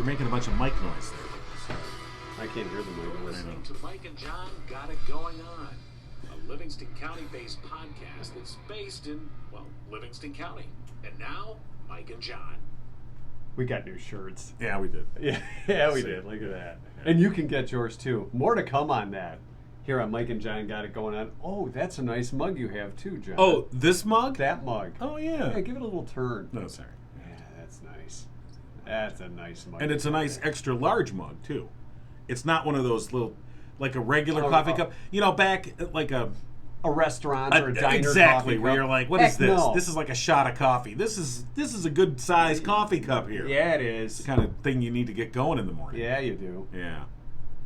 You're making a bunch of mic noise there. I can't hear the mic. Listening to Mike and John Got It Going On, a Livingston County-based podcast that's based in, well, Livingston County. And now, Mike and John. We got new shirts. Yeah, we did. Yeah, we did. Look at that. Yeah. And you can get yours too. More to come on that. Here on Mike and John Got It Going On. Oh, that's a nice mug you have too, John. Oh, this mug? That mug. Oh, yeah. Yeah, give it a little turn. No, sorry. Yeah, that's nice. That's a nice mug. And it's a nice extra large mug, too. It's not one of those little, like a regular coffee cup. You know, back like a restaurant or a diner exactly, coffee where cup. you're like, what is this? No. This is like a shot of coffee. This is a good sized coffee cup here. Yeah, it is. It's the kind of thing you need to get going in the morning. Yeah, you do. Yeah.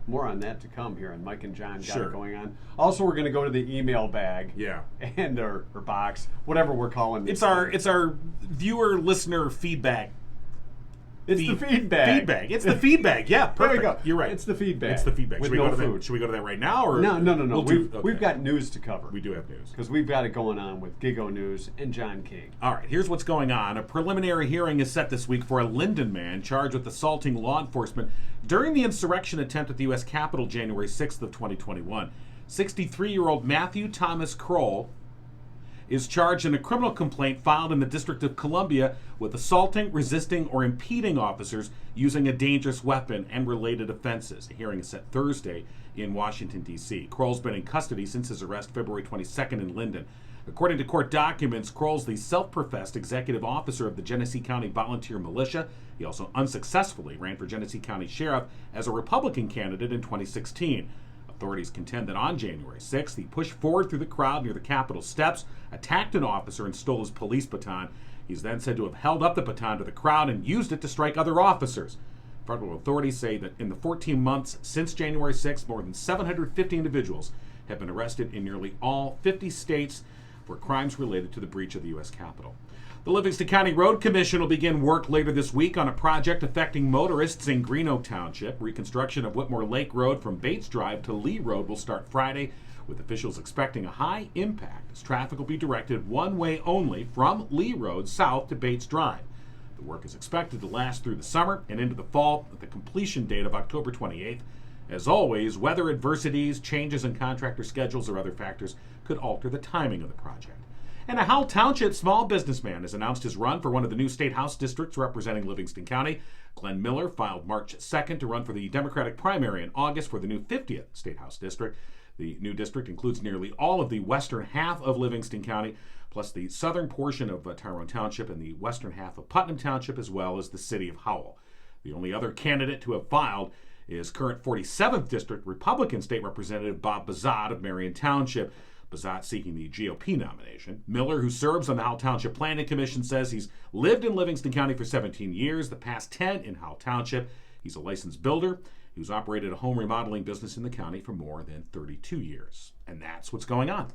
More on that to come here on Mike and John Got Sure. It Going On. Also, we're going to go to the email bag. Yeah. And our box, whatever we're calling this. It's our viewer listener feedback. It's the feedback. Feedback. It's the feedback. Yeah, perfect. There we go. You're right. It's the feedback. It's the feedback. With Should we no go to food. that? Should we go to that right now, or No. We'll We've got news to cover. We do have news because we've got it going on with Gigo News and John King. All right, here's what's going on. A preliminary hearing is set this week for a Linden man charged with assaulting law enforcement during the insurrection attempt at the U.S. Capitol January 6th of 2021. 63-year-old Matthew Thomas Kroll is charged in a criminal complaint filed in the District of Columbia with assaulting, resisting, or impeding officers using a dangerous weapon and related offenses. A hearing is set Thursday in Washington, D.C. Kroll's been in custody since his arrest February 22nd in Linden. According to court documents, Kroll's the self-professed executive officer of the Genesee County Volunteer Militia. He also unsuccessfully ran for Genesee County Sheriff as a Republican candidate in 2016. Authorities contend that on January 6th, he pushed forward through the crowd near the Capitol steps, attacked an officer, and stole his police baton. He's then said to have held up the baton to the crowd and used it to strike other officers. Federal authorities say that in the 14 months since January 6th, more than 750 individuals have been arrested in nearly all 50 states for crimes related to the breach of the U.S. Capitol. The Livingston County Road Commission will begin work later this week on a project affecting motorists in Greenough Township. Reconstruction of Whitmore Lake Road from Bates Drive to Lee Road will start Friday, with officials expecting a high impact as traffic will be directed one way only from Lee Road south to Bates Drive. The work is expected to last through the summer and into the fall with the completion date of October 28th. As always, weather adversities, changes in contractor schedules, or other factors could alter the timing of the project. And a Howell Township small businessman has announced his run for one of the new state house districts representing Livingston County. Glenn Miller filed March 2nd to run for the Democratic primary in August for the new 50th state house district. The new district includes nearly all of the western half of Livingston County, plus the southern portion of Tyrone Township and the western half of Putnam Township, as well as the city of Howell. The only other candidate to have filed is current 47th District Republican State Representative Bob Bazat of Marion Township. Bazat seeking the GOP nomination. Miller, who serves on the Howell Township Planning Commission, says he's lived in Livingston County for 17 years, the past 10 in Howell Township. He's a licensed builder who's operated a home remodeling business in the county for more than 32 years. And that's what's going on.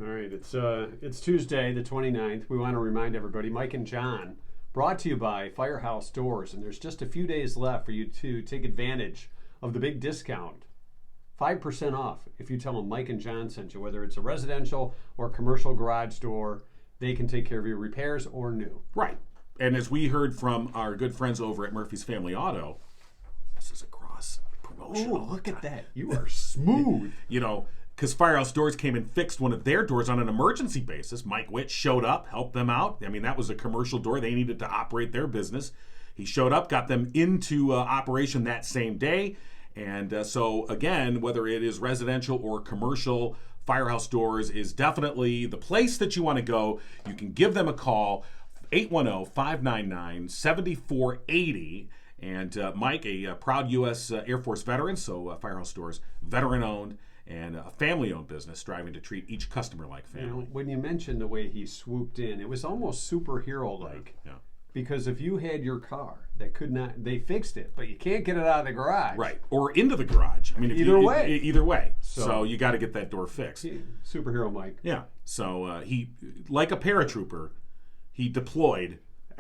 All right, it's Tuesday, the 29th. We want to remind everybody, Mike and John, brought to you by Firehouse Doors, and there's just a few days left for you to take advantage of the big discount. 5% off if you tell them Mike and John sent you, whether it's a residential or commercial garage door. They can take care of your repairs or new. Right. And as we heard from our good friends over at Murphy's Family Auto, this is a cross promotion. Oh, look at that. You are smooth. You know, because Firehouse Doors came and fixed one of their doors on an emergency basis. Mike Witt showed up, helped them out. I mean, that was a commercial door. They needed to operate their business. He showed up, got them into operation that same day. And so, again, whether it is residential or commercial, Firehouse Doors is definitely the place that you want to go. You can give them a call, 810-599-7480. And Mike, a proud U.S. Air Force veteran, so Firehouse Doors, veteran-owned and a family-owned business, striving to treat each customer like family. You know, when you mentioned the way he swooped in, it was almost superhero-like. Yeah. Because if you had your car that could not, they fixed it, but you can't get it out of the garage. Right. Or into the garage. I mean, Either way. Either way. So you got to get that door fixed. Superhero Mike. Yeah. So he, like a paratrooper, he deployed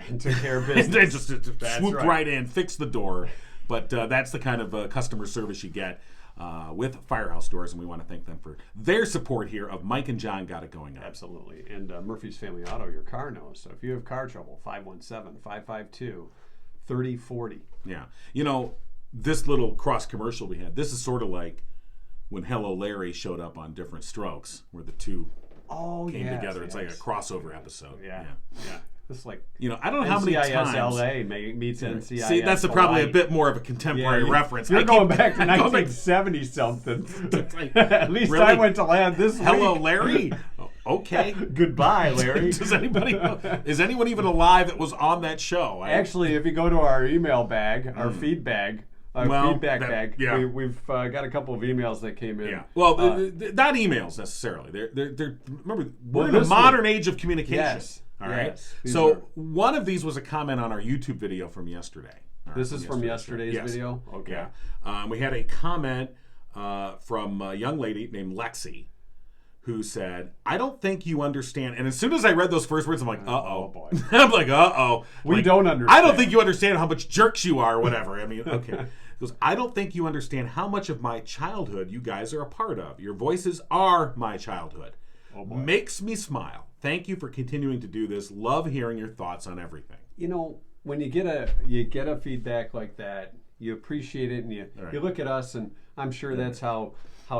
and took care of business. just swooped right in, fixed the door. But that's the kind of customer service you get with Firehouse Doors, and we want to thank them for their support here of Mike and John Got It Going On. Absolutely. And Murphy's Family Auto, your car knows. So if you have car trouble, 517-552-5555. 3040. Yeah. You know, this little cross commercial we had, this is sort of like when Hello Larry showed up on Different Strokes, where the two came together. It's like a crossover episode. Yeah. This is like, you know, I don't know how many times. LA meets NCIS. See, that's probably a bit more of a contemporary reference. You're going back to 1970 something. At least really? I went to land this Hello, week. Larry. Okay. Goodbye, Larry. Is anyone even alive that was on that show? Actually, if you go to our email bag, our feedback bag, yeah. we've got a couple of emails that came in. Yeah. Well, not emails necessarily. They're remember, we're in a this modern age of communication. Yes. All right. Yes. So one of these was a comment on our YouTube video from yesterday. This is from yesterday's video? Okay. Yeah. We had a comment from a young lady named Lexi who said, "I don't think you understand." And as soon as I read those first words, I'm like, Oh, boy. I'm like, uh-oh. We don't understand. I don't think you understand how much jerks you are or whatever. I mean, okay. He goes, "I don't think you understand how much of my childhood you guys are a part of. Your voices are my childhood. Oh, boy. Makes me smile. Thank you for continuing to do this. Love hearing your thoughts on everything." You know, when you get a feedback like that, you appreciate it, and you look at us, and I'm sure that's how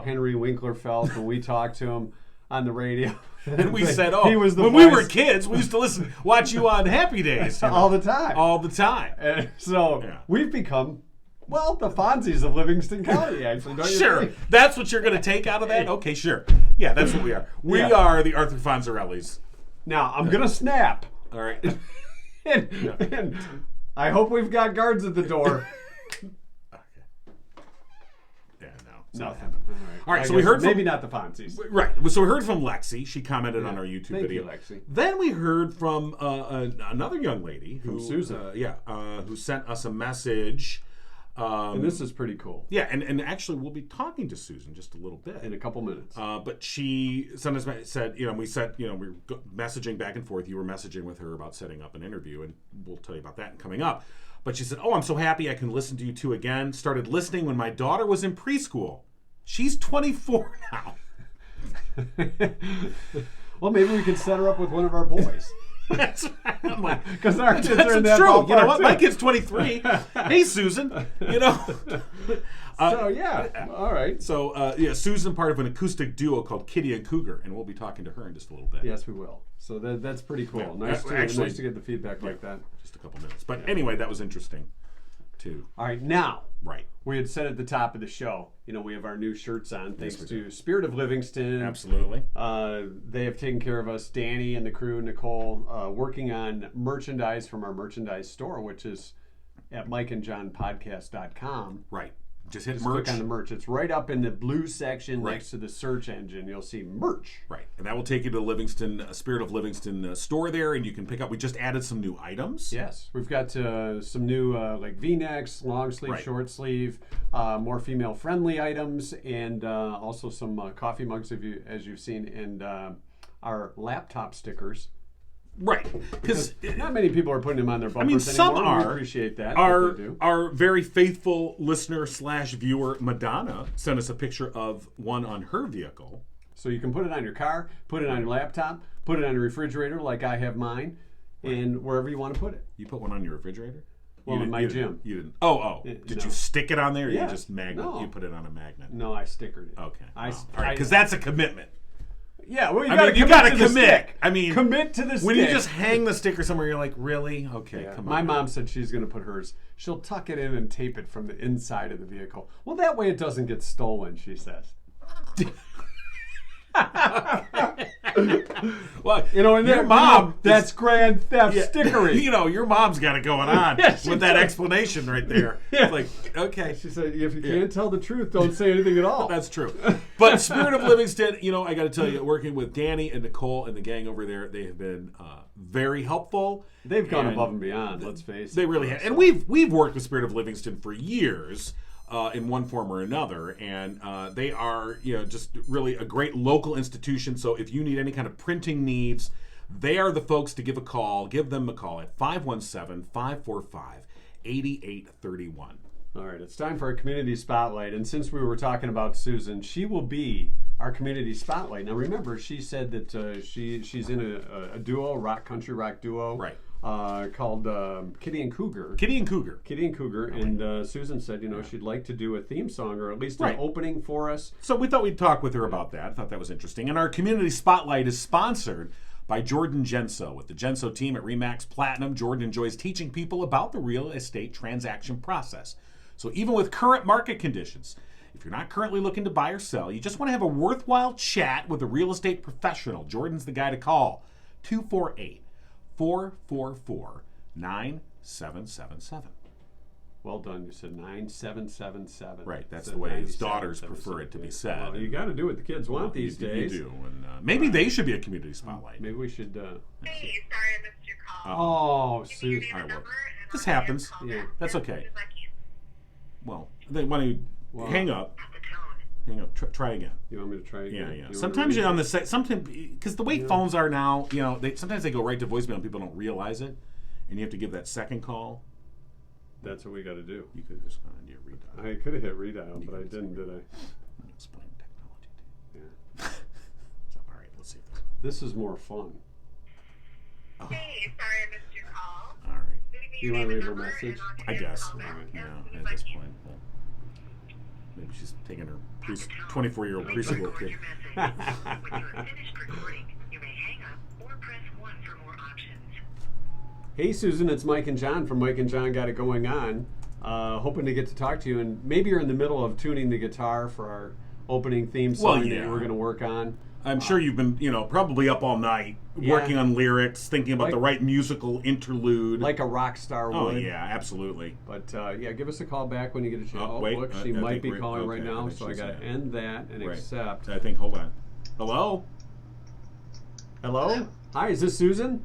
Henry Winkler felt when we talked to him on the radio. And we said, "Oh, he was the when voice. we were kids, we used to watch you on Happy Days, you know? all the time." all the time." And so we've become, well, the Fonzies of Livingston County, actually. Don't you Sure, think? that's what you're going to take out of that. Okay, sure. Yeah, that's what we are. We are the Arthur Fonzarellis. Now I'm gonna snap, All right. and I hope we've got guards at the door. Nothing. All right, so we heard from, maybe not the Fonzies. Right. So we heard from Lexi. She commented on our YouTube Thank video. you, Lexi. Then we heard from another young lady who, Susan. Who sent us a message. And this is pretty cool. Yeah, and actually we'll be talking to Susan just a little bit In a couple minutes. but she sent us said, we were messaging back and forth. You were messaging with her about setting up an interview, and we'll tell you about that coming up. But she said, "Oh, I'm so happy I can listen to you two again. Started listening when my daughter was in preschool. She's 24 now." Well, maybe we could set her up with one of our boys. That's I'm like, because our kids are in that's that true. ballpark You know what? too. My kid's 23. Hey, Susan. You know. So yeah, all right. So Susan, part of an acoustic duo called Kitty and Cougar, and we'll be talking to her in just a little bit. Yes, we will. So that's pretty cool. Yeah, Nice to get the feedback like that. Just a couple minutes. But anyway, that was interesting too. All right, now. Right. We had said at the top of the show, we have our new shirts on, thanks to Spirit of Livingston. Absolutely. They have taken care of us, Danny and the crew, Nicole, working on merchandise from our merchandise store, which is at mikeandjohnpodcast.com. Right. Just hit Just merch. click on the merch. It's right up in the blue section next to the search engine. You'll see merch. Right. And that will take you to Livingston, Spirit of Livingston store there, and you can pick up. We just added some new items. Yes. We've got some new like V-necks, long sleeve, short sleeve, more female-friendly items, and also some coffee mugs, as you've seen, and our laptop stickers. Right, because not many people are putting them on their bumpers anymore. some are. We appreciate that. Our very faithful listener / viewer Madonna sent us a picture of one on her vehicle. So you can put it on your car, put it on your laptop, put it on your refrigerator like I have mine, and wherever you want to put it. You put one on your refrigerator? Well, in my gym. You didn't. Oh. Did you stick it on there? Or you just magnet? No. You put it on a magnet? No, I stickered it. Okay. All right, because that's a commitment. Yeah, well, you got to commit. commit. I mean, commit to the stick. When you just hang the sticker somewhere, you're like, really? Okay, come on. My mom said she's going to put hers. She'll tuck it in and tape it from the inside of the vehicle. Well, that way it doesn't get stolen, she says. Well, and your mom, that's grand theft stickery. Your mom's got it going on with that explanation right there. It's like, okay. She said, if you can't tell the truth, don't say anything at all. That's true. But Spirit of Livingston, I got to tell you, working with Danny and Nicole and the gang over there, they have been very helpful. They've gone above and beyond, let's face it. They really have. And we've worked with Spirit of Livingston for years. In one form or another, and they are just really a great local institution. So if you need any kind of printing needs, they are the folks to give them a call at 517-545-8831. All right, it's time for our community spotlight, and since we were talking about Susan, she will be our community spotlight. Now remember, she said that she's in a duo, country rock duo, right, called Kitty and Cougar. Kitty and Cougar. Kitty and Cougar, and Susan said, she'd like to do a theme song or at least an opening for us. So we thought we'd talk with her about that. I thought that was interesting. And our community spotlight is sponsored by Jordan Genso. With the Genso team at Remax Platinum, Jordan enjoys teaching people about the real estate transaction process. So even with current market conditions, if you're not currently looking to buy or sell, you just want to have a worthwhile chat with a real estate professional, Jordan's the guy to call. 248-444-9777. Well done. You said 9777. Right, that's the way his daughters prefer it to be said. Well, you got to do what the kids want these days. You do, and maybe they should be a community spotlight. Maybe we should. Hey, sorry I missed your call. Oh, Susan. Give me the number, and This I'll happens. call Yeah. back That's as okay. soon as I can. Well, then why don't you hang up? At the tone. Hang up. Try again. You want me to try again? Yeah. You want Sometimes me you're to- on the site. Sometimes because the way phones are now, sometimes they go right to voicemail and people don't realize it, and you have to give that second call. That's what we got to do. You could just kind of do read that. I could have hit redial, but I didn't, did I? Explain technology to you. Yeah. So, all right, let's see if This is more fun. Hey, sorry I missed your call. All right. Leave me You your wanna name and leave her number, message? and I'll give I you a guess. call back Alright. as Yeah, soon at as I this can. point. Well, maybe she's taking her At the tone, 24-year-old please preschool record kid. your message. When you have finished recording, you may hang up or press 1 for more options. Hey, Susan, it's Mike and John from Mike and John Got It Going On. Hoping to get to talk to you, and maybe you're in the middle of tuning the guitar for our opening theme song that we're going to work on. I'm sure you've been, probably up all night working on lyrics, thinking about the right musical interlude. Like a rock star would. Oh, yeah, absolutely. But, give us a call back when you get a chance. Oh, wait, look, she I might think be calling right okay, now, I think so I she's got to in. end that and Right. accept. I think, hold on. Hello? Hello? Hi, is this Susan?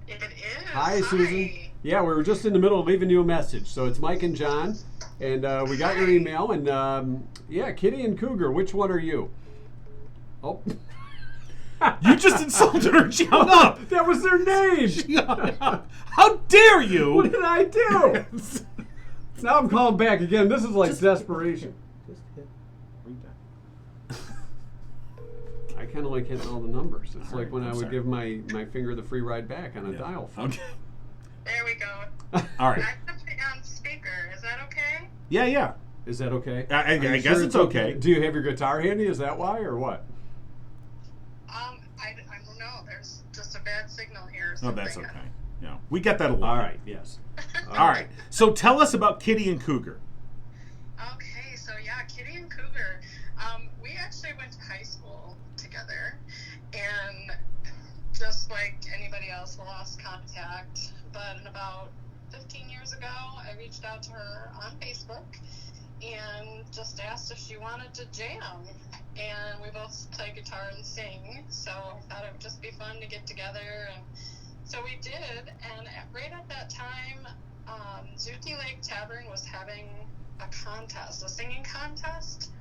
It is. Hi, Susan. Yeah, we were just in the middle of leaving you a message. So it's Mike and John, and we got your email, and Kitty and Cougar, which one are you? Oh. You just insulted her. She hung up. That was their name. She hung up. How dare you? What did I do? Now I'm calling back again. This is like desperation. I kind of like hitting all the numbers. It's All like right, when I'm I would sorry. give my finger the free ride back on a dial phone. Okay. There we go. All right. I put it on speaker. Is that okay? Yeah. Is that okay? I Are you guess sure it's okay. Do you have your guitar handy? Is that why, or what? I don't know. There's just a bad signal here. Or Oh, something. that's okay. Yeah, we get that a lot. All right. Yes. All right. So tell us about Kitty and Cougar. Okay, so yeah, Kitty and Cougar. We actually went to high school together, and just like anybody else, lost contact. But about 15 years ago, I reached out to her on Facebook and just asked if she wanted to jam. And we both play guitar and sing, so I thought it would just be fun to get together. And so we did, and right at that time, Zuki Lake Tavern was having a contest, a singing contest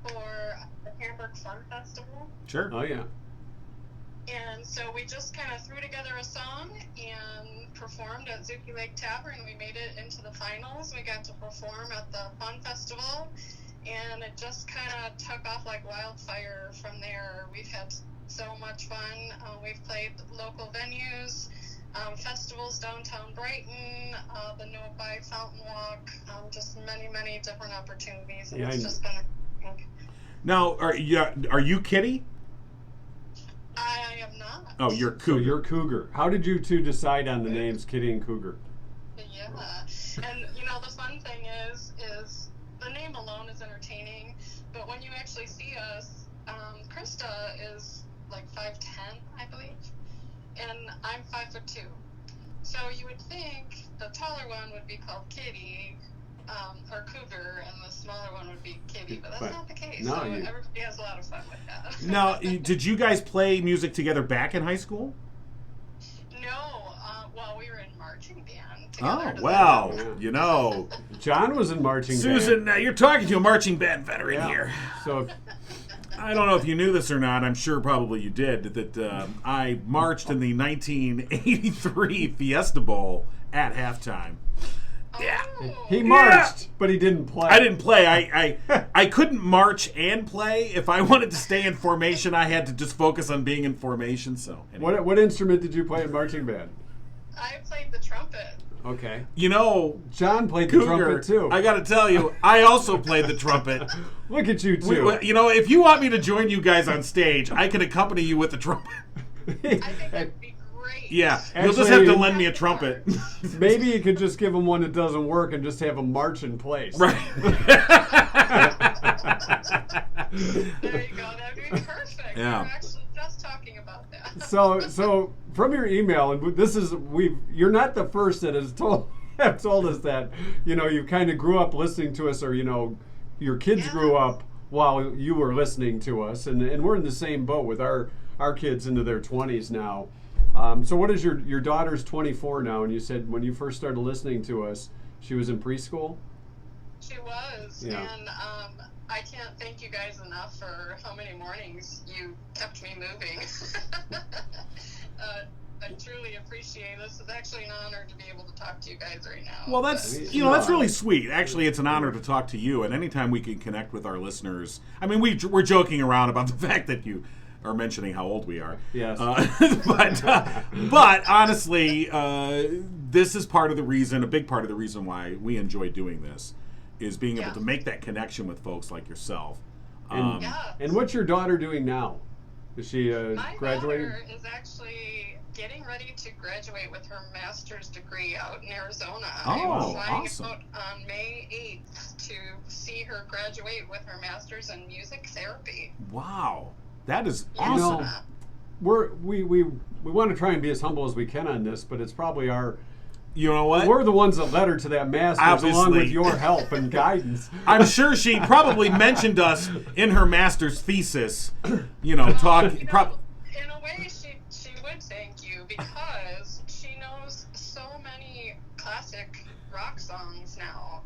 for the Hamburg Fun Festival. Sure. Oh yeah. And so we just kind of threw together a song and performed at Zuki Lake Tavern. We made it into the finals. We got to perform at the Fun Festival, and it just kind of took off like wildfire from there. We've had so much fun. We've played local venues, festivals downtown Brighton, the Novi Fountain Walk, just many, many different opportunities. And Yeah, it's just been Now, are you Kitty? I am not. Oh, you're So Cougar. you're Cougar. How did you two decide on the names Kitty and Cougar? Yeah, and the fun thing is the name alone is entertaining, but when you actually see us, Krista is like 5'10", I believe, and I'm 5'2". So you would think the taller one would be called Kitty, or Cougar, and the smaller one would be Kitty, but that's not the case. No, so everybody has a lot of fun with that. Now, did you guys play music together back in high school? No, well, we were in marching band together. Oh, Does well, that- John was in marching Susan, band. you're talking to a marching band veteran Yeah. here. So I don't know if you knew this or not. I'm sure probably you did. That I marched in the 1983 Fiesta Bowl at halftime. Yeah. Oh. he marched, but he didn't play. I didn't play. I couldn't march and play. If I wanted to stay in formation, I had to just focus on being in formation. So anyway. What instrument did you play in marching band? I played the trumpet. Okay. You know, John played the Cougar, trumpet too. I got to tell you, I also played the trumpet. Look at you two. You know, if you want me to join you guys on stage, I can accompany you with the trumpet. I think that'd be great. Yeah, Actually, you'll just have to lend me a trumpet. Maybe you could just give them one that doesn't work and just have them march in place. Right. There you go. That'd be perfect. Yeah. We were actually just talking about that. So from your email, and this is you're not the first that have told us that, you know, you kind of grew up listening to us, or, you know, your kids grew up while you were listening to us, and we're in the same boat with our kids into their 20s now. So what is your daughter's 24 now, and you said when you first started listening to us, she was in preschool? She was, Yeah. and I can't thank you guys enough for how many mornings you kept me moving. I truly appreciate this. It's actually an honor to be able to talk to you guys right now. Well, that's really sweet. Actually, it's an honor to talk to you, and anytime we can connect with our listeners. I mean, we're joking around about the fact that you are mentioning how old we are. Yes. But honestly, this is part of the reason, a big part of the reason why we enjoy doing this, is being able to make that connection with folks like yourself. And what's your daughter doing now? Is she graduating? My daughter is actually getting ready to graduate with her master's degree out in Arizona. I'm flying out on May 8th to see her graduate with her master's in music therapy. Wow. That is awesome. awesome. We want to try and be as humble as we can on this, but it's probably our... You know what? We're the ones that led her to that master's, along with your help and guidance. I'm sure she probably mentioned us in her master's thesis. You know, in a way, she would thank you, because she knows so many classic rock songs now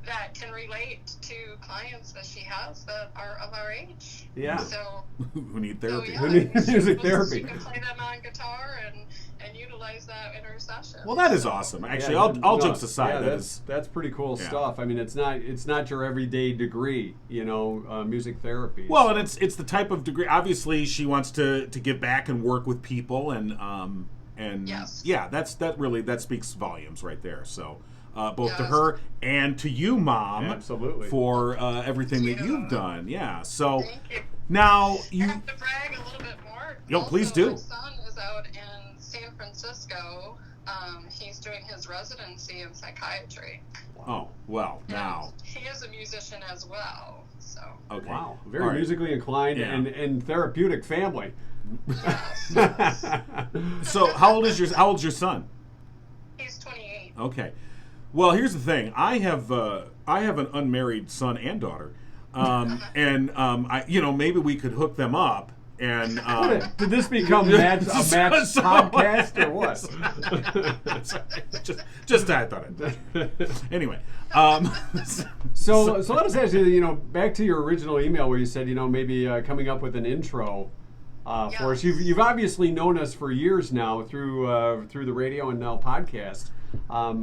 that can relate to clients that she has that are of our age. Yeah. So who need therapy. Who need music therapy. She can play them on guitar and utilize that in her session. Well, that is awesome. Actually, all jokes aside, that's pretty cool stuff. I mean, it's not your everyday degree, you know, music therapy. Well, and it's the type of degree. Obviously, she wants to give back and work with people, and yeah, that speaks volumes right there. So. Both to her and to you, Mom, absolutely, for everything that you've done. Yeah. So thank you. now you I have to brag a little bit more. Yo, please do. My son is out in San Francisco. He's doing his residency in psychiatry. Oh well, And now he is a musician as well. So. Okay. Wow, very musically inclined and therapeutic family. Yes. So how old's your son? He's 28. Okay. Well, here's the thing. I have an unmarried son and daughter, and maybe we could hook them up. And did this become a match podcast or what? just I thought it. Anyway, so let us ask you. You know, back to your original email where you said, you know, maybe coming up with an intro for us. You've obviously known us for years now through the radio and now podcast.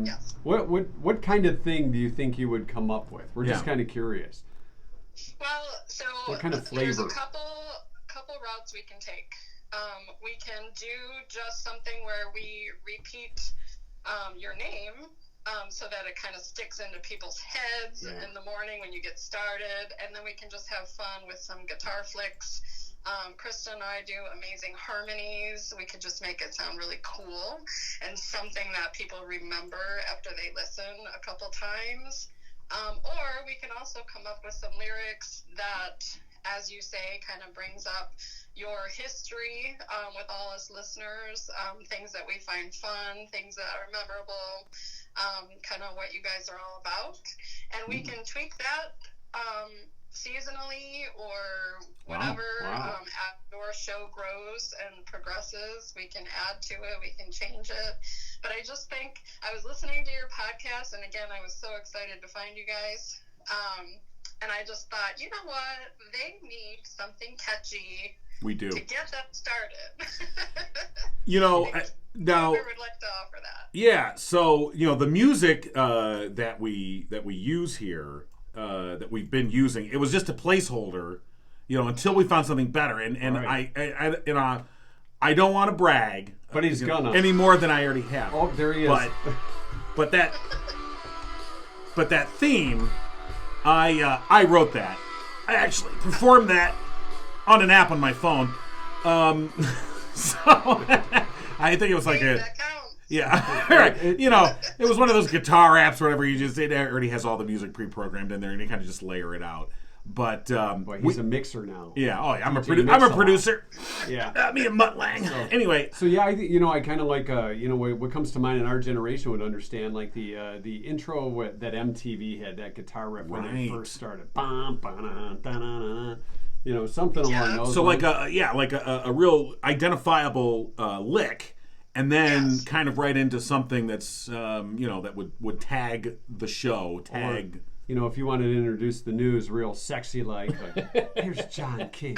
Yes. What kind of thing do you think you would come up with? We're just kind of curious. Well, so what kind of flavor? There's a couple routes we can take. We can do just something where we repeat your name so that it kind of sticks into people's heads in the morning when you get started, and then we can just have fun with some guitar flicks. Krista and I do amazing harmonies. We could just make it sound really cool and something that people remember after they listen a couple times. Or we can also come up with some lyrics that, as you say, kind of brings up your history with all us listeners, things that we find fun, things that are memorable, kind of what you guys are all about. And we can tweak that seasonally or whatever. As your show grows and progresses, we can add to it, we can change it. But I just think, I was listening to your podcast, and again, I was so excited to find you guys. And I just thought, you know what? They need something catchy. We do. To get them started. You know, now Cougar would like to offer that. Yeah. So the music that we use here, that we've been using, it was just a placeholder, until we found something better. And right. I don't want to brag, But he's gonna. any more than I already have. Oh, there he is. But that theme, I wrote that. I actually performed that on an app on my phone. So I think it was like That counts. yeah, right. It was one of those guitar apps, or whatever. It already has all the music pre-programmed in there, and you kind of just layer it out. But Boy, he's a mixer now. yeah, I'm a DJ producer. Yeah. Me and Mutt Lang. Anyway, So yeah, I kind of like what comes to mind in our generation would understand like the intro that MTV had, that guitar riff when they Right. first started. Bum, ba-na, da-na-na-na. Something along those so lines. like a real identifiable lick, and then Yes. kind of right into something that's that would tag the show. If you wanted to introduce the news real sexy like here's John King.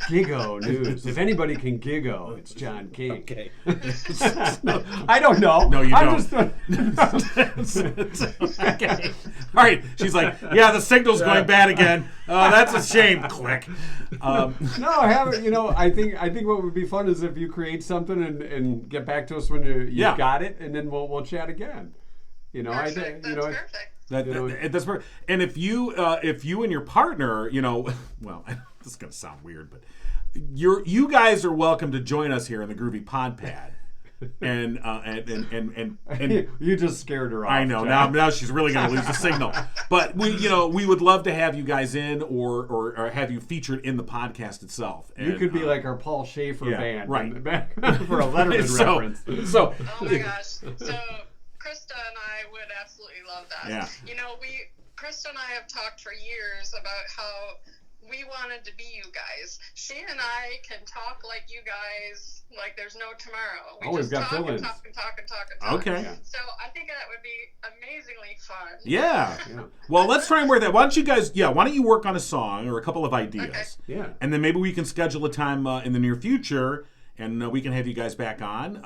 Giggo news. If anybody can giggo, it's John King. Okay. I don't know. No, you I'm don't. Okay. All right. She's like, yeah, the signal's going bad again. Oh, that's a shame. Click. No, I haven't. I think what would be fun is if you create something and get back to us when you've got it, and then we'll chat again. Perfect. That's perfect. That's perfect. And if you and your partner, well, this is gonna sound weird, but you guys are welcome to join us here in the Groovy Pod Pad. And you just scared her off. I know Jack. now she's really going to lose the signal. But we would love to have you guys in or have you featured in the podcast itself. And, You could be like our Paul Schaefer band, right. in the back for a Letterman reference. So Oh my gosh. So Krista and I would absolutely love that. Yeah. Krista and I have talked for years about how we wanted to be you guys. She and I can talk like you guys, like there's no tomorrow. We we've just got talk and fill-ins. talk and talk and talk and talk. Okay. Yeah. So I think that would be amazingly fun. yeah. Yeah. Well, let's try and work that. Why don't you work on a song or a couple of ideas, Okay. Yeah. and then maybe we can schedule a time in the near future. And we can have you guys back on,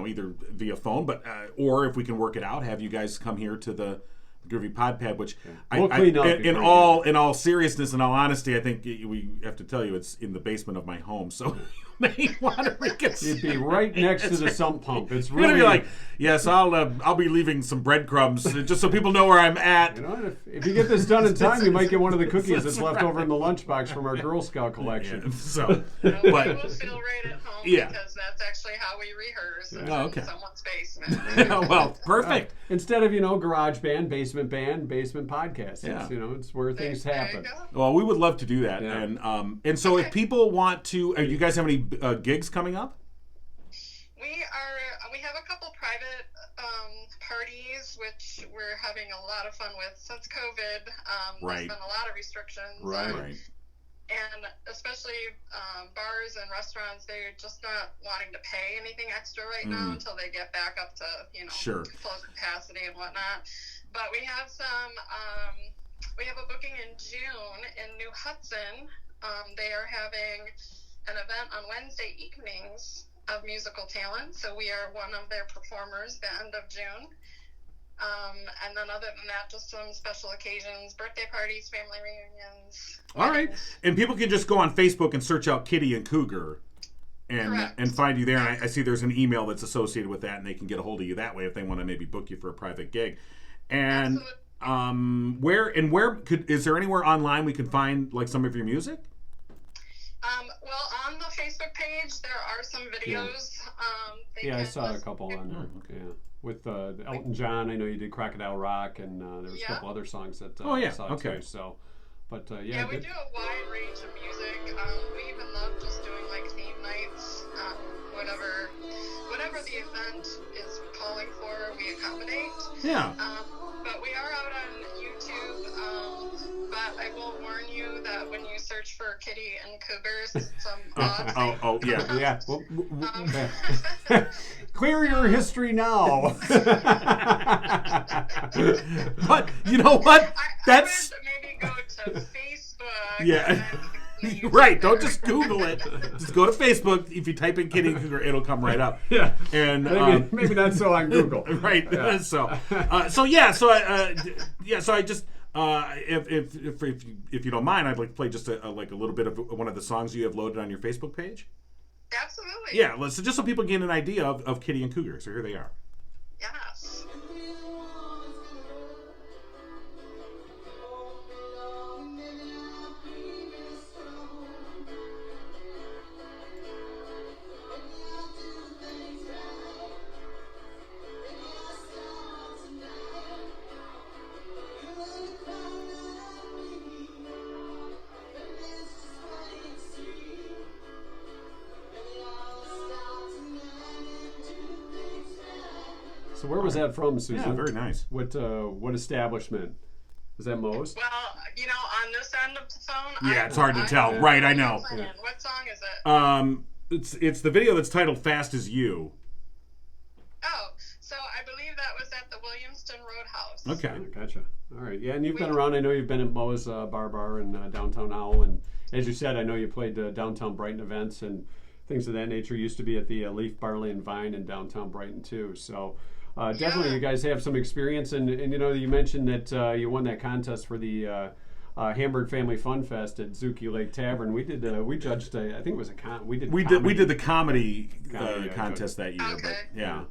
either via phone, but or if we can work it out, have you guys come here to the Groovy Pod Pad, which We'll clean up in before all seriousness and all honesty, I think we have to tell you it's in the basement of my home, so you may want to reconsider. You'd be right next to the sump pump. It's You're gonna really be like, yes, I'll be leaving some breadcrumbs just so people know where I'm at. If you get this done in time, you might get one of the cookies that's left over in the lunchbox from our Girl Scout collection. Yeah, so, We but will feel right at home Yeah. because that's actually how we rehearse. Is Oh, okay. in someone's basement. well, perfect. Instead of garage band, basement podcast. Yeah. It's where things There you happen. go. Well, we would love to do that, Yeah. and so if Okay. people want to, you guys have any gigs coming up? We have a couple private parties, which we're having a lot of fun with since COVID. Right. There's been a lot of restrictions. Right. And especially bars and restaurants, they're just not wanting to pay anything extra right now until they get back up to, Sure. full capacity and whatnot. But we have we have a booking in June in New Hudson. They are having an event on Wednesday evenings of musical talent. So we are one of their performers the end of June. And then other than that, just some special occasions, birthday parties, family reunions. All right, and people can just go on Facebook and search out Kitty and Cougar, Correct. and find you there. And I see there's an email that's associated with that, and they can get a hold of you that way if they want to maybe book you for a private gig. And is there anywhere online we can find like some of your music? Well, on the Facebook page, there are some videos. Yeah, I saw a couple on there. Yeah. With Elton John, I know you did Crocodile Rock, and there was a couple other songs that I saw okay. too. So, but Yeah, we do a wide range of music. We even love just doing like theme nights. Whatever the event is calling for, we accommodate. Yeah. But we are out on YouTube. But I will warn you that when you search for Kitty and Cougars, some odd things. Yeah. yeah. Clear your history now. But you know what? I would maybe go to Facebook. Yeah. and YouTube Right. Don't better. just Google it. Just go to Facebook. If you type in Kitty and Cougar, it'll come right up. Yeah. And Maybe not so on Google. right. Yeah. So I just if you don't mind, I'd like to play just a little bit of one of the songs you have loaded on your Facebook page. Absolutely. Yeah, so just so people get an idea of Kitty and Cougar. So here they are. Yes. So where was that from, Susan? Yeah, very nice. What establishment? Is that Moe's? Well, on this end of the phone, Yeah, it's hard to tell. Right, I know. What song is it? It's the video that's titled "Fast as You." Oh, so I believe that was at the Williamston Roadhouse. Okay. Gotcha. All right. Yeah, and you've been around. I know you've been at Moe's Bar in downtown Owl, and as you said, I know you played downtown Brighton events and things of that nature. You used to be at the Leaf, Barley, and Vine in downtown Brighton too. So definitely, you guys have some experience, and you mentioned that you won that contest for the Hamburg Family Fun Fest at Zuki Lake Tavern. We judged. I think it was we did the comedy contest that year. Okay. But yeah.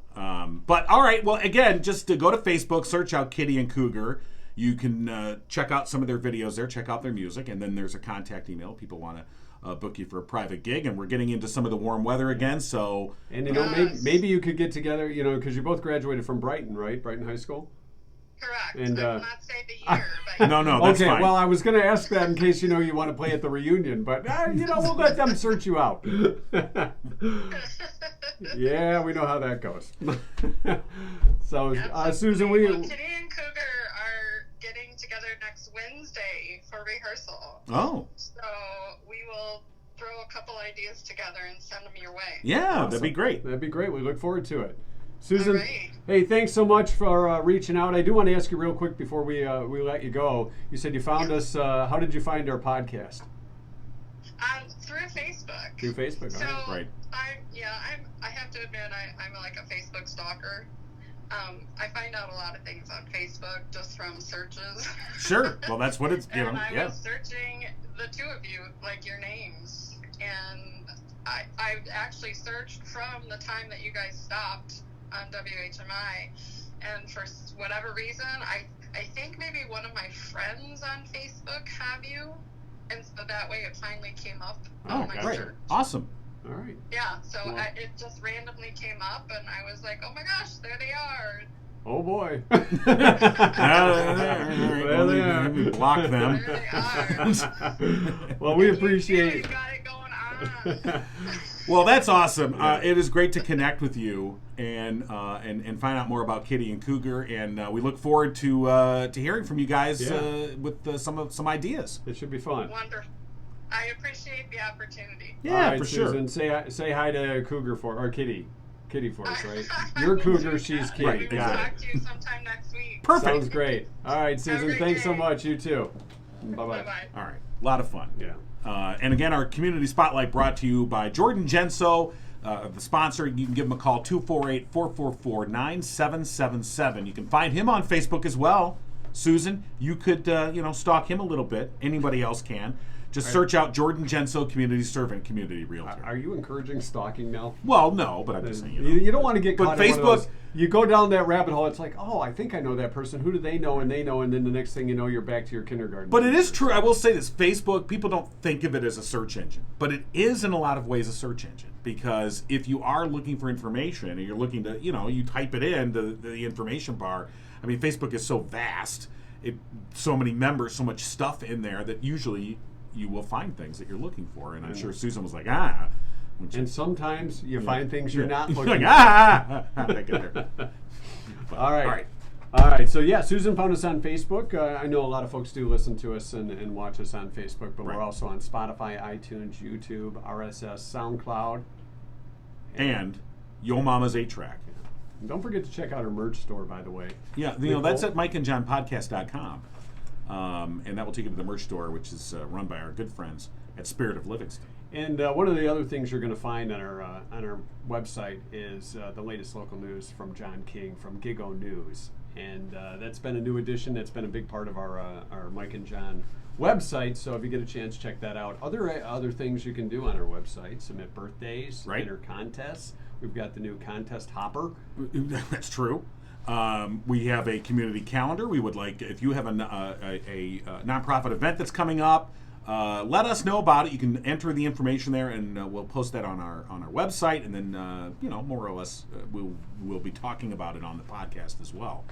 But all right. Well, again, just to go to Facebook, search out Kitty and Cougar. You can check out some of their videos there. Check out their music, and then there's a contact email. People want to book you for a private gig, and we're getting into some of the warm weather again. So and maybe you could get together. Because you both graduated from Brighton, right? Brighton High School. Correct. And, I will not say the year, but No, that's okay, fine. well, I was going to ask that in case you want to play at the reunion, but we'll let them search you out. Yeah, we know how that goes. So, Susan, Kitty and Cougar are getting together next Wednesday for rehearsal. Oh. So we will throw a couple ideas together and send them your way. Yeah, Awesome. that'd be great. That'd be great. We look forward to it. Susan, Right. hey, thanks so much for reaching out. I do want to ask you real quick before we let you go. You said you found us. How did you find our podcast? Through Facebook. Through Facebook, So Right. I have to admit I'm like a Facebook stalker. I find out a lot of things on Facebook just from searches. Sure. Well, that's what it's. And I was searching the two of you, like your names, and I actually searched from the time that you guys stopped on WHMI, and for whatever reason, I think maybe one of my friends on Facebook have you, and so that way it finally came up on my great. search. Awesome. All right. Yeah, so Cool. it just randomly came up, and I was like, oh my gosh, there they are. Oh boy. There they are. Block them. There they are. Well, we You appreciate. got it going on. Well, that's awesome. It is great to connect with you and find out more about Kitty and Cougar, and we look forward to hearing from you guys with some ideas. It should be fun. Wonderful. I appreciate the opportunity. Yeah, All right, for Susan, sure. say hi to Cougar or Kitty for us, right? You're Cougar, she's Kitty. Right, We will Got talk it. to you sometime next week. Perfect. Sounds great. All right, Susan, great thanks so day. much. You too. Bye-bye. Bye-bye. All right. A lot of fun. Yeah. And again, our community spotlight brought to you by Jordan Genso, the sponsor. You can give him a call, 248-444-9777. You can find him on Facebook as well. Susan, you could stalk him a little bit. Anybody else can. Just search out Jordan Genso, community servant, community realtor. Are you encouraging stalking now? Well, no, but I'm just saying. You don't want to get But caught in one of Facebook- those- you go down that rabbit hole. It's like, oh, I think I know that person. Who do they know? And they know, and then the next thing you know, you're back to your kindergarten. But it is true. I will say this: Facebook, people don't think of it as a search engine, but it is in a lot of ways a search engine, because if you are looking for information and you're looking to, you type it in the information bar. I mean, Facebook is so vast, so many members, so much stuff in there that usually you will find things that you're looking for. And I'm sure Susan was like, And sometimes you find things you're not You're looking like, for. I get there. All right. All right. All right. So, yeah, Susan found us on Facebook. I know a lot of folks do listen to us and watch us on Facebook, but Right. we're also on Spotify, iTunes, YouTube, RSS, SoundCloud. And Yo Mama's 8-track. And don't forget to check out our merch store, by the way. Yeah, that's at MikeandJohnPodcast.com. And that will take you to the merch store, which is run by our good friends at Spirit of Livingston. And one of the other things you're going to find on our website is the latest local news from John King from Gigo News. And that's been a new addition. That's been a big part of our Mike and John website. So if you get a chance, check that out. Other things you can do on our website: submit birthdays, Right. enter contests. We've got the new contest hopper. That's true. We have a community calendar. We would like, if you have a nonprofit event that's coming up, let us know about it. You can enter the information there, and we'll post that on our website. And then, more or less, we'll be talking about it on the podcast as well.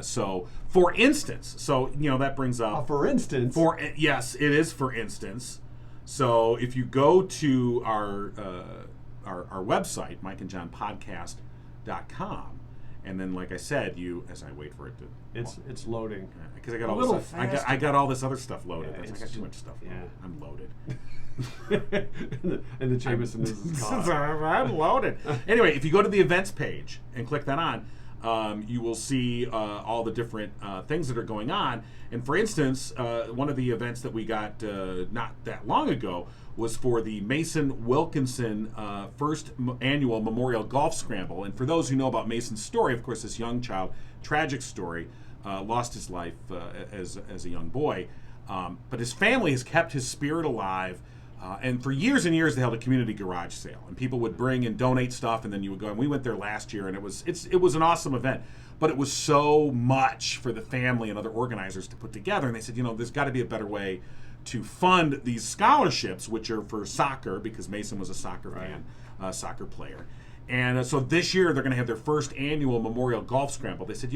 So, for instance, that brings up. For instance. Yes, it is for instance. So if you go to our website, mikeandjohnpodcast.com, and then, like I said, as I wait for it to, it's loading because I got all a little this. fast. I got all this other stuff loaded. Yeah, I got too much stuff. yeah. I'm loaded. and the Jameson is gone. I'm loaded. Anyway, if you go to the events page and click that on, you will see all the different things that are going on. And for instance, one of the events that we got not that long ago was for the Mason Wilkinson first annual Memorial Golf Scramble. And for those who know about Mason's story, of course, this young child, tragic story, lost his life as a young boy. But his family has kept his spirit alive. And for years and years, they held a community garage sale, and people would bring and donate stuff, and then you would go. And we went there last year, and it was an awesome event. But it was so much for the family and other organizers to put together, and they said, there's got to be a better way to fund these scholarships, which are for soccer, because Mason was a soccer fan, soccer player. And so this year, they're going to have their first annual Memorial Golf Scramble. They said,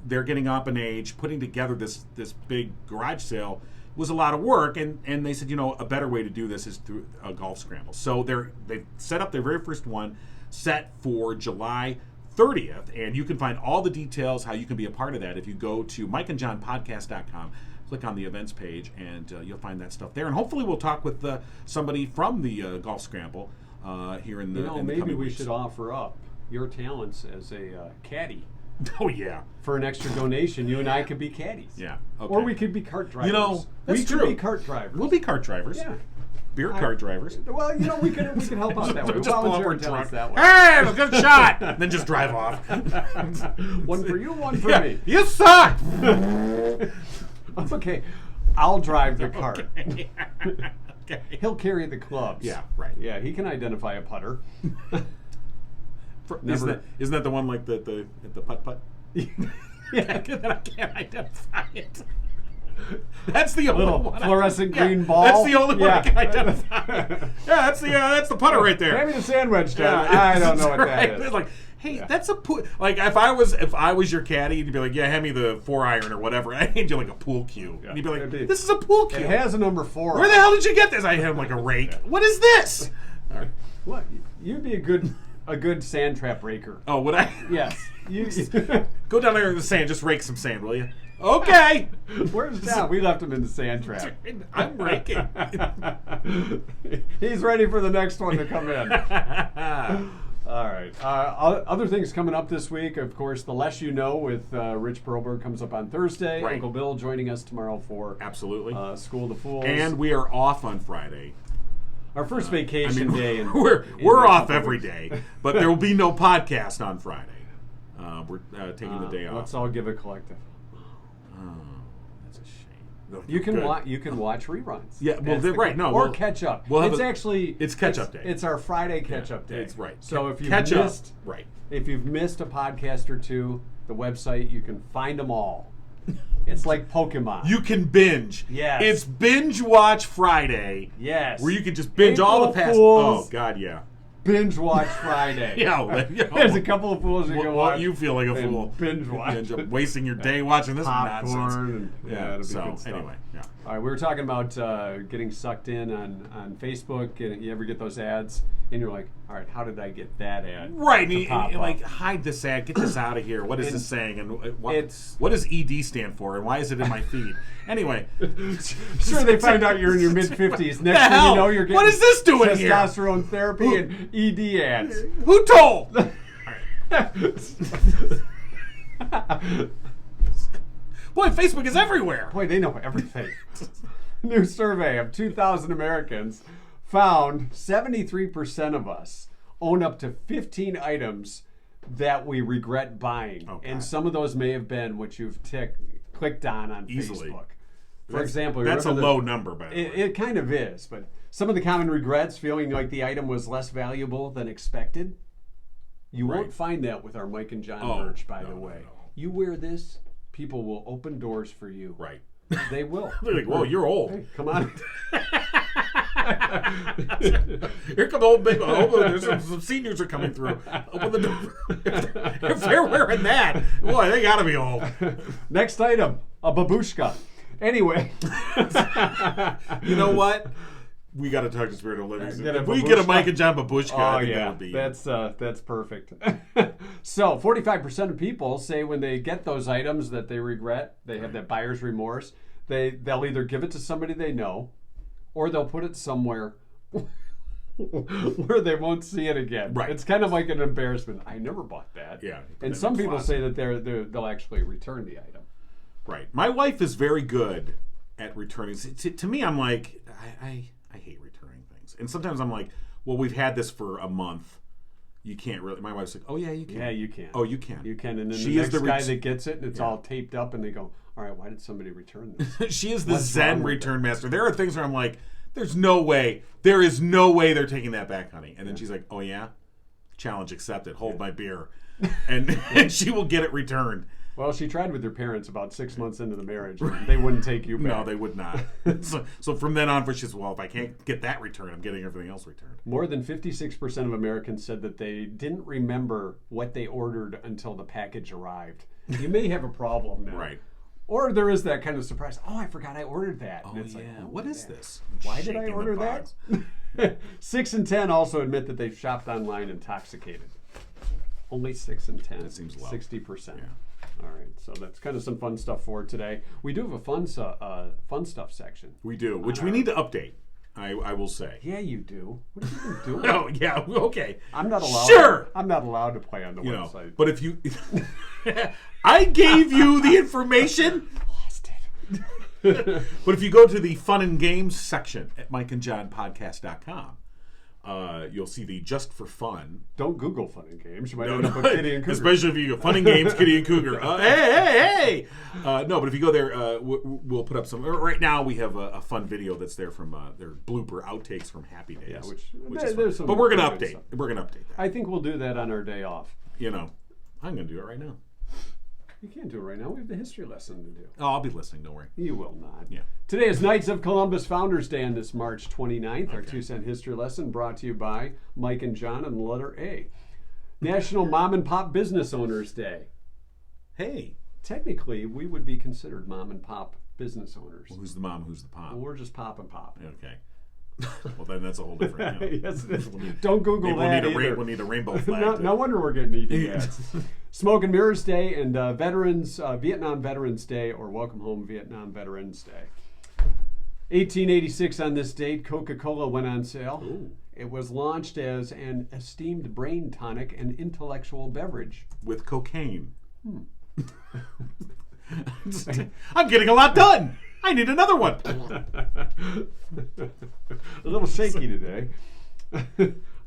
they're getting up in age, putting together this big garage sale was a lot of work, and they said, a better way to do this is through a golf scramble. So they've set up their very first one, set for July 30th, and you can find all the details, how you can be a part of that, if you go to mikeandjohnpodcast.com, click on the events page, and you'll find that stuff there. And hopefully we'll talk with somebody from the golf scramble here in the in the maybe coming we weeks. should offer up your talents as a caddy. Oh, yeah. For an extra donation, you and I could be caddies. Yeah. Okay. Or we could be cart drivers. That's we true. could be cart drivers. We'll be cart drivers. Yeah. Beer cart drivers. Well, we can help out that way. Just pull up our Volunteer talents truck. that way. Hey, good shot! Then just drive off. One for you, one for me. You suck! Okay, I'll drive the cart. Okay. He'll carry the clubs. Yeah, right. Yeah, he can identify a putter. Isn't that the one like the putt-putt? Yeah. That I can't identify it. That's the only Little one. fluorescent green ball. That's the only one I Yeah. can identify. that's the putter right there. Hand me the sandwich, John. Yeah, I don't know what right. that is. It's like, hey, that's a pool. Like if I was your caddy, you'd be like, yeah, hand me the 4-iron or whatever. And I hand you like a pool cue, and you'd be like, this is a pool cue. It has a number 4. Where the hell did you get this? I have like a rake. What is this? All right. What? You'd be a good sand trap raker. Oh, would I? Yes. You Go down there in the sand. Just rake some sand, will you? Okay. Where's John? We left him in the sand trap. I'm raking. He's ready for the next one to come in. All right. Other things coming up this week, of course, The Less You Know with Rich Perlberg comes up on Thursday. Right. Uncle Bill joining us tomorrow for Absolutely. School of the Fools. And we are off on Friday. Our first vacation day. We're off every day, but there will be no podcast on Friday. We're taking the day off. Let's all give a collective. Oh, that's a shame. You can Good. you can watch reruns. Yeah, well, That's right. No, or we'll- catch up. we'll have it's catch-up day. It's our Friday catch-up day. It's right. So if you've Catch up. missed Right. if you've missed a podcast or two, the website you can find them all. It's like Pokemon. You can binge. Yes. It's Binge Watch Friday. Yes. Where you can just binge all the April past. Fools. Oh God, yeah. Binge watch Friday. There's a couple of fools you can watch. You feel like a and fool. Binge You watch. end up wasting your day watching this nonsense. Popcorn. And, it'll be So good stuff. anyway, yeah. All right, we were talking about getting sucked in on Facebook. And you ever get those ads, and you're like, all right, how did I get that ad? Right, to and pop you up? like hide this ad, get this out of here. What is And this saying, and it's- what does ED stand for, and why is it in my feed? Anyway, Sure, they find out you're in your mid-50s. Next thing hell? you know, you're getting What is this doing here? testosterone therapy and ED ads. who told? Boy, Facebook is everywhere. Boy, they know everything. New survey of 2,000 Americans found 73% of us own up to 15 items that we regret buying. Oh, and God. some of those may have been what you've clicked on Easily. Facebook. For example, you that's a remember low number, by the way. It kind of is, but some of the common regrets, feeling like the item was less valuable than expected. You won't find that with our Mike and John merch, by the way. No. You wear this, people will open doors for you. Right. They will. They're like, whoa, you're old. Hey, come on. Here come old big. Oh, there's some seniors are coming through. Open the door. If they're wearing that, boy, they got to be old. Next item, a babushka. Anyway. You know what? We got to talk to Spirit of Livingston. Get a If we get a babushka. Mike and John babushka, I think that would be that's perfect. So 45% of people say when they get those items that they regret, they have that buyer's remorse. They'll either give it to somebody they know, or they'll put it somewhere where they won't see it again. Right. It's kind of like an embarrassment. I never bought that. Yeah. And some people say that they'll actually return the item. Right. My wife is very good at returning. To me, I'm like, I hate returning things. And sometimes I'm like, well, we've had this for a month. You can't really. My wife's like, oh, yeah, you can. Yeah, you can. Oh, you can. You can. And then She the is next the guy that gets it, and it's Yeah. all taped up, and they go, all right, why did somebody return this? She is the What's Zen wrong with return master. There are things where I'm like, there's no way. There is no way they're taking that back, honey. And then she's like, oh, yeah? Challenge accepted. Hold my beer. And she will get it returned. Well, she tried with her parents about 6 months into the marriage. And they wouldn't take you back. No, they would not. So from then on, she says, well, if I can't get that returned, I'm getting everything else returned. More than 56% of Americans said that they didn't remember what they ordered until the package arrived. You may have a problem now. Right. Or there is that kind of surprise. Oh, I forgot I ordered that. Oh, And it's yeah. like, oh, What is yeah. this? Why did I Shaking the order box. that? 6 in 10 also admit that they've shopped online intoxicated. Only 6 in 10. That seems low. 60%. Yeah. All right, so that's kind of some fun stuff for today. We do have a fun stuff section. We do, which we need to update, I will say. Yeah, you do. What have you been doing? Oh, yeah, okay. I'm not allowed. Sure. I'm not allowed to play on the You know, website. but if you... I gave you the information. Lost it. But if you go to the fun and games section at mikeandjohnpodcast.com, you'll see the just for fun. Don't Google fun and games. You might end up with Kitty and Cougar. Especially if you go fun and games, Kitty and Cougar. Hey! No, but if you go there, we'll put up some. Right now, we have a fun video that's there from their blooper outtakes from Happy Days. Yeah, which is there's fun. some But we're gonna good update. stuff. We're gonna update that. I think we'll do that on our day off. You know, I'm gonna do it right now. You can't do it right now. We have the history lesson to do. Oh, I'll be listening. Don't worry. You will not. Yeah. Today is Knights of Columbus Founders Day on this March 29th. Our 2-cent history lesson brought to you by Mike and John and the letter A. National Mom and Pop Business Owners Day. Hey, Technically, we would be considered mom and pop business owners. who's the mom? Who's the pop? Well, we're just pop and pop. Okay. Well, then that's a whole different. You know. Yes, don't Google Maybe that we'll either. need a rainbow flag. no, to- no wonder we're getting ED ads. Smoke and Mirrors Day and Vietnam Veterans Day, or Welcome Home Vietnam Veterans Day. 1886 on this date, Coca-Cola went on sale. Ooh. It was launched as an esteemed brain tonic and intellectual beverage. With cocaine. I'm getting a lot done. I need another one. A little shaky today.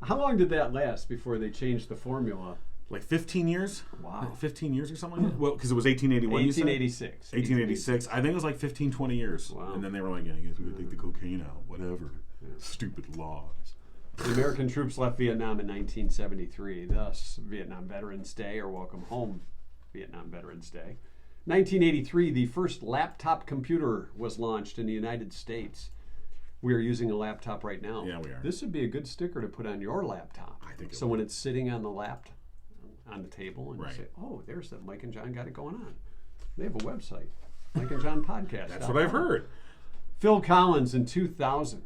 How long did that last before they changed the formula? Like 15 years? Wow. 15 years or something like that? Well, because it was 1881, you said? 1886. 1886. I think it was like 15, 20 years. Wow. And then they were like, yeah, I guess we would take the cocaine out. Whatever. Stupid laws. The American troops left Vietnam in 1973, thus Vietnam Veterans Day, or Welcome Home Vietnam Veterans Day. 1983, the first laptop computer was launched in the United States. We are using a laptop right now. Yeah, we are. This would be a good sticker to put on your laptop. I think it so when it's sitting on the on the table, and Right. you say, "Oh, there's that Mike and John got it going on." They have a website, Mike and John Podcast. That's what I've heard. Phil Collins in 2000,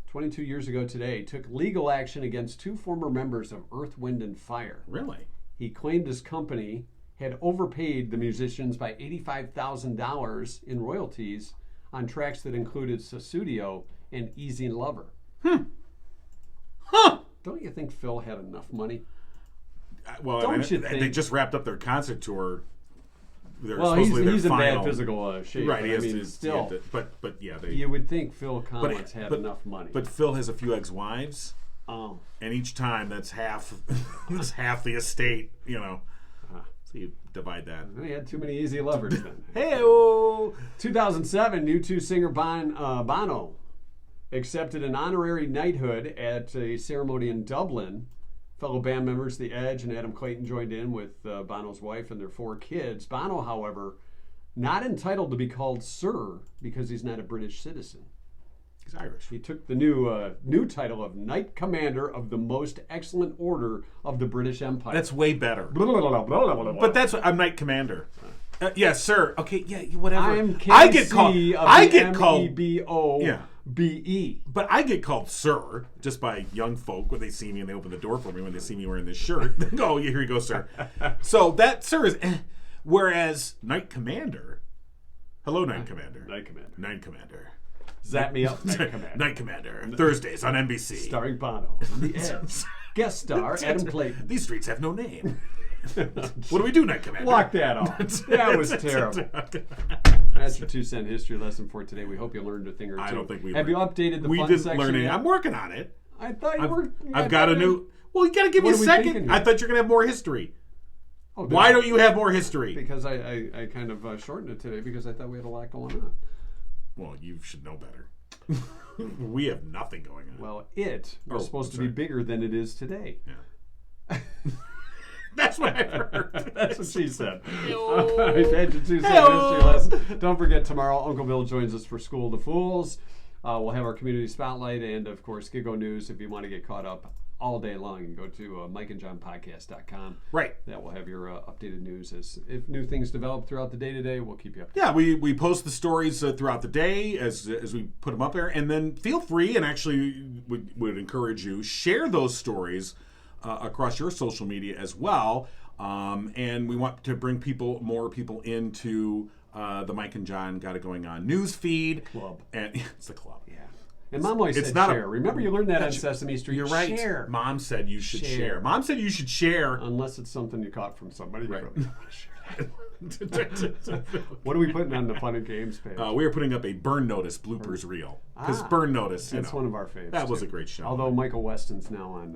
22 years ago today, took legal action against 2 former members of Earth, Wind, and Fire. Really? He claimed his company had overpaid the musicians by $85,000 in royalties on tracks that included Sussudio and Easy Lover. Huh! Don't you think Phil had enough money? Well, Don't I mean, you they think- just wrapped up their concert tour. They're Well, he's supposedly their in final, bad physical shape. Right, he but has I mean, to, still, but yeah, they. you would think Phil Collins had but- enough money. But Phil has a few ex-wives, oh, and each time that's half, that's half the estate. You know, So you divide that. He had too many easy lovers then. Hey-o! 2007, U2 singer Bono accepted an honorary knighthood at a ceremony in Dublin. Fellow band members The Edge and Adam Clayton joined in with Bono's wife and their 4 kids. Bono, however, not entitled to be called Sir because he's not a British citizen. He's Irish. He took the new title of Knight Commander of the Most Excellent Order of the British Empire. That's way better. Blah, blah, blah, blah, blah, blah. But that's what I'm Knight Commander. Yes, sir. Okay, yeah, whatever. I'm KC I get called. I get called. M-E-B-O-B-E. Yeah. But I get called sir just by young folk when they see me and they open the door for me when they see me wearing this shirt. They go, here you go, sir. So that sir is. Whereas Knight Commander. Hello, Knight Commander. Knight Commander. Knight Commander. Zap me up, Knight Commander. Knight Commander. Thursdays on NBC. Starring Bono. The Edge. Guest star Adam Clayton. These streets have no name. What do we do, Knight Commander? Lock that off. That was terrible. That's your 2-cent history lesson for today. We hope you learned a thing or two. I don't think we Have you updated the we fun didn't section learn any. yet? I'm working on it. I thought you were. I've got a new. Well, you got to give me What a are we second. thinking here? I thought you're going to have more history. Oh, Why don't you have more history? Because I kind of shortened it today because I thought we had a lot going on. Well, you should know better. We have nothing going on. Well, it was supposed to be bigger than it is today. Yeah. That's what I've heard. That's what she said. I've had your 2-cent history lesson. Don't forget, tomorrow Uncle Bill joins us for School of the Fools. We'll have our community spotlight and, of course, Gigo News. If you want to get caught up all day long, you can go to MikeandJohnPodcast.com. Right. That will have your updated news. If new things develop throughout the day today, we'll keep you updated. Yeah, we post the stories throughout the day as we put them up there, and then feel free and actually would encourage you share those stories across your social media as well. And we want to bring more people into the Mike and John Got It Going On news feed. Club. And it's the club. Yeah. And Mom always said share. Remember you learned that on Sesame Street? You're right. Share. Mom said you should share. Mom said you should share. Unless it's something you caught from somebody. Right. You really don't want to share that. What are we putting on the Fun and Games page? We are putting up a Burn Notice bloopers reel. Because Burn Notice, that's one of our favorites. That was a great show. Although Michael Weston's now on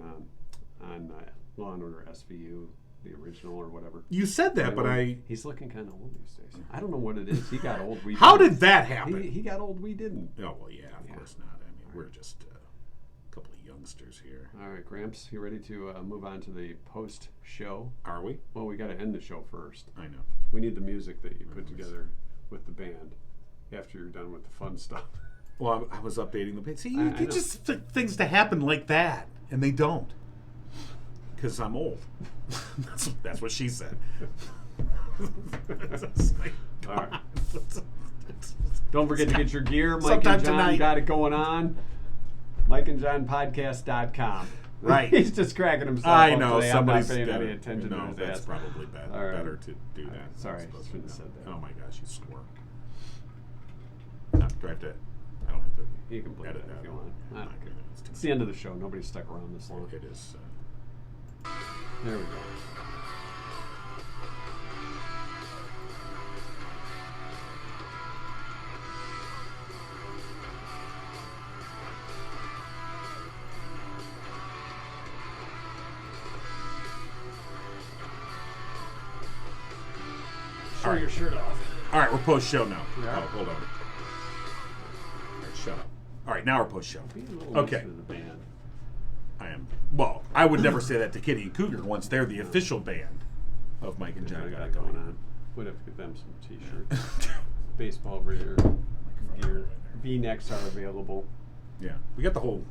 Law and Order SVU, the original or whatever. You said that, but he's looking kind of old these days. I don't know what it is. He got old. How did that happen? He got old. We didn't. Oh well, yeah, of course not. I mean, we're just a couple of youngsters here. All right, Gramps, you ready to move on to the post show? Are we? Well, we got to end the show first. I know. We need the music that you put together with the band after you're done with the fun stuff. Well, I was updating the page. See, you just expect things to happen like that, and they don't. Because I'm old. That's what she said. All right. Don't forget to get your gear. Mike Sometime and John tonight. Got It Going On. MikeandJohnPodcast.com. Right. He's just cracking himself I up know. today. Somebody's I'm not paying got any it. attention to No, his that's ass. probably All right. better to do that. Sorry, I Supposed shouldn't have to. said that. Oh my gosh, you squirm. No, do I have to? I don't have to. You can play that edit if you out. want. I'm not gonna. It's the end of the show. Nobody's stuck around this long. It is. There we go. Show your shirt off. All right, we're post show now. Yeah. Oh, hold on. All right, shut up. All right, now we're post show. Be a little Okay. nicer to the band. I am. Well, I would never say that to Kitty and Cougar once they're the official band of Mike and John Got It Going On. We'd have to get them some t-shirts. Baseball gear. V-necks are available. Yeah, we got the whole.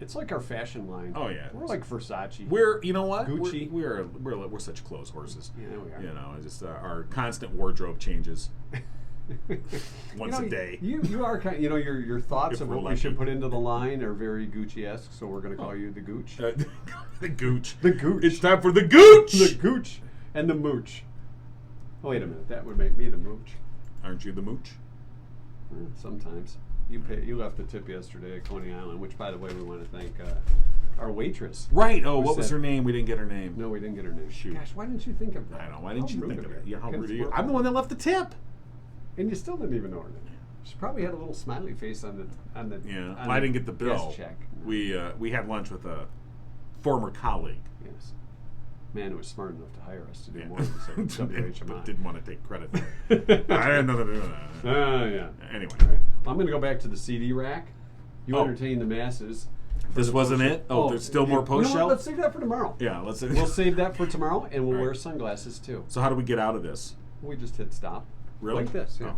It's like our fashion line. Oh yeah, We're like Versace. We're you know what Gucci. We're such clothes horses. Yeah, we are. You know, it's just our constant wardrobe changes once a day. You are kind. You know, your thoughts If of we're what we lucky. should put into the line are very Gucci-esque. So we're going to call you the Gooch. The gooch. The gooch. It's time for the gooch. The Gooch and the Mooch. Oh, wait a minute. That would make me the Mooch. Aren't you the mooch? Sometimes. You left a tip yesterday at Coney Island, which, by the way, we want to thank our waitress. Right. Oh, what was said- her name? We didn't get her name. No, we didn't get her name. Shoot. Gosh, why didn't you think of that? I know. Why didn't you How think rude of it? you. Yeah, how rude are you? We're- I'm the one that left the tip. And you still didn't even know her name. She probably had a little smiley face on the Yeah. on Well, I didn't get the bill. guest check. We had lunch with a former colleague. Yes. man who was smart enough to hire us to do more than say But WHMI. didn't want to take credit for it. I had nothing to do with that. Yeah. Anyway. All right. I'm going to go back to the CD rack. You Oh. entertain the masses. This the wasn't post- it? Oh, there's still more you post know what? show? Let's save that for tomorrow. Yeah, let's We'll save that for tomorrow, and we'll All right. wear sunglasses too. So how do we get out of this? We just hit stop. Really? Like this, yeah. Oh.